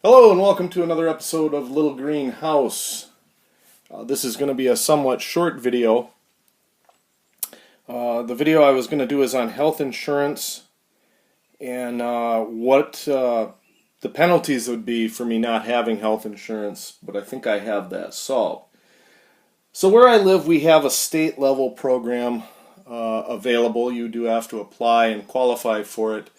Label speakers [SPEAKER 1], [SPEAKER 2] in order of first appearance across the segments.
[SPEAKER 1] Hello and welcome to another episode of Little Green House. This is going to be a somewhat short video. The video I was going to do is on health insurance and what the penalties would be for me not having health insurance, but I think I have that solved. So where I live, we have a state level program available. You do have to apply and qualify for it.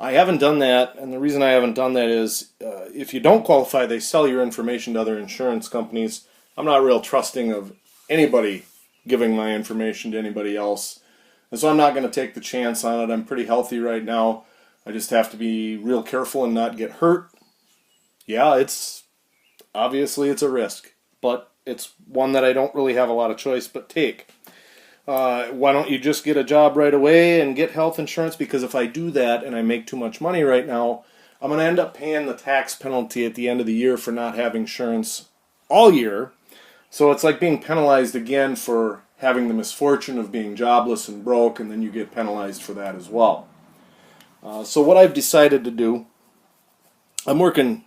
[SPEAKER 1] I haven't done that, and the reason I haven't done that is if you don't qualify, they sell your information to other insurance companies. I'm not real trusting of anybody giving my information to anybody else, and so I'm not going to take the chance on it. I'm pretty healthy right now. I just have to be real careful and not get hurt. Yeah, obviously it's a risk, but it's one that I don't really have a lot of choice but take. Why don't you just get a job right away and get health insurance? Because if I do that and I make too much money right now, I'm going to end up paying the tax penalty at the end of the year for not having insurance all year. So it's like being penalized again for having the misfortune of being jobless and broke, and then you get penalized for that as well. So what I've decided to do, I'm working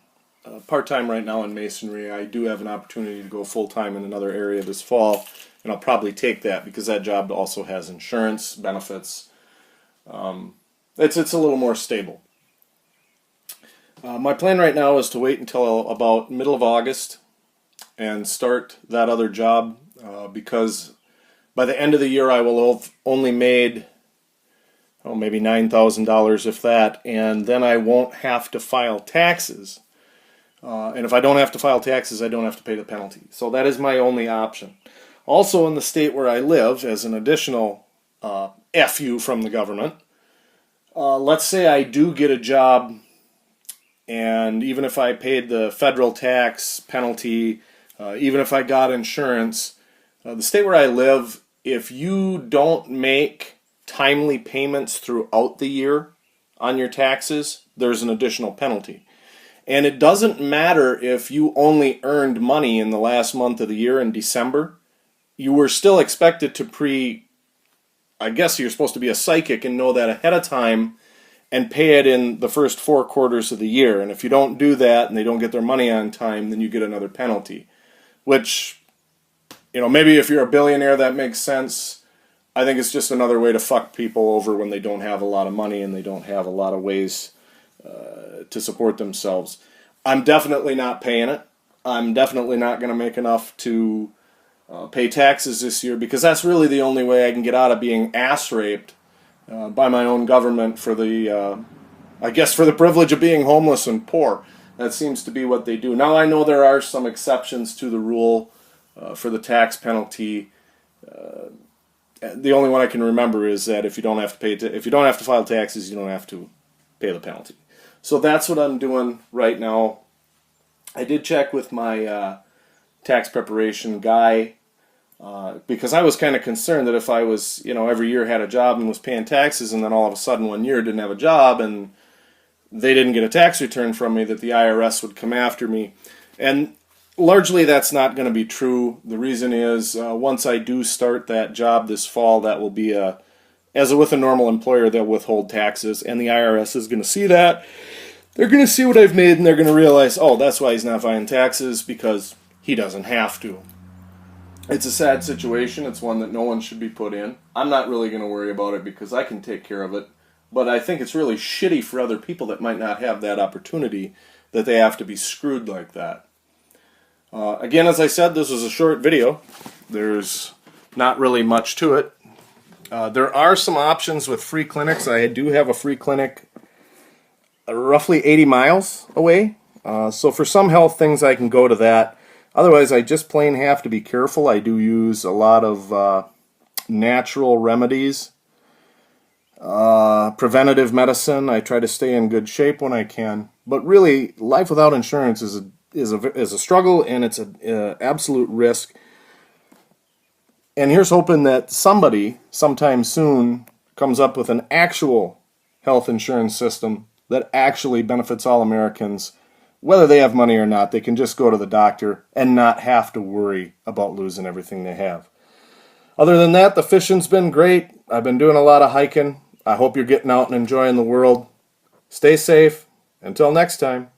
[SPEAKER 1] part-time right now in masonry. I do have an opportunity to go full-time in another area this fall, and I'll probably take that because that job also has insurance benefits. It's a little more stable. My plan right now is to wait until about middle of August and start that other job because by the end of the year I will have only made maybe $9,000 if that, and then I won't have to file taxes. And if I don't have to file taxes, I don't have to pay the penalty. So that is my only option. Also in the state where I live, as an additional FU from the government, let's say I do get a job, and even if I paid the federal tax penalty, even if I got insurance, the state where I live, if you don't make timely payments throughout the year on your taxes, there's an additional penalty. And it doesn't matter if you only earned money in the last month of the year in December. You were still expected to I guess you're supposed to be a psychic and know that ahead of time and pay it in the first 4 quarters of the year. And if you don't do that and they don't get their money on time, then you get another penalty. Which, maybe if you're a billionaire that makes sense. I think it's just another way to fuck people over when they don't have a lot of money and they don't have a lot of ways to support themselves. I'm definitely not paying it. I'm definitely not going to make enough to pay taxes this year because that's really the only way I can get out of being ass raped by my own government for the privilege of being homeless and poor. That seems to be what they do. Now I know there are some exceptions to the rule for the tax penalty. The only one I can remember is that if you don't have to file taxes, you don't have to pay the penalty. So that's what I'm doing right now. I did check with my tax preparation guy because I was kind of concerned that if I was, every year had a job and was paying taxes, and then all of a sudden one year didn't have a job and they didn't get a tax return from me, that the IRS would come after me. And largely that's not going to be true. The reason is once I do start that job this fall, that will be as with a normal employer, they'll withhold taxes, and the IRS is going to see that. They're going to see what I've made, and they're going to realize, oh, that's why he's not filing taxes, because he doesn't have to. It's a sad situation. It's one that no one should be put in. I'm not really going to worry about it because I can take care of it, but I think it's really shitty for other people that might not have that opportunity, that they have to be screwed like that. Again, as I said, this was a short video. There's not really much to it. There are some options with free clinics. I do have a free clinic roughly 80 miles away. So for some health things, I can go to that. Otherwise, I just plain have to be careful. I do use a lot of natural remedies, preventative medicine. I try to stay in good shape when I can. But really, life without insurance is a struggle, and it's an absolute risk. And here's hoping that somebody, sometime soon, comes up with an actual health insurance system that actually benefits all Americans. Whether they have money or not, they can just go to the doctor and not have to worry about losing everything they have. Other than that, the fishing's been great. I've been doing a lot of hiking. I hope you're getting out and enjoying the world. Stay safe. Until next time.